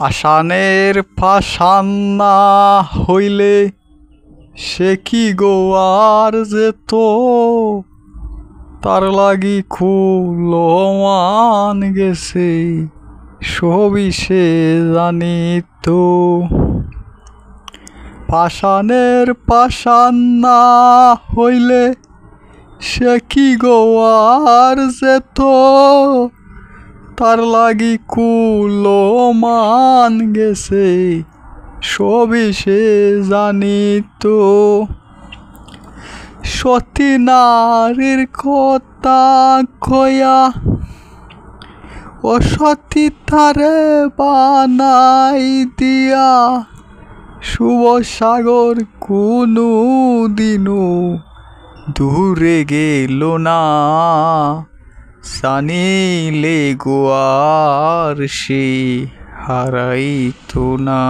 পাষাণের পাষাণ না হইলে সে কি গো আর যেত, তার লাগি কুলমান গেছে সবই সে জানিত। পাষাণের পাষাণ না হইলে সে কি গো আর যেত, তার লাগি কুলমান গেছে সবই সে জানিত। সতী নারীর কথা কয়া অসতী তারে বানাই দিয়া, শুভ সাগর কোনো দিনও দূরে গেল না, জানিলে গো আর সে হারাইত না।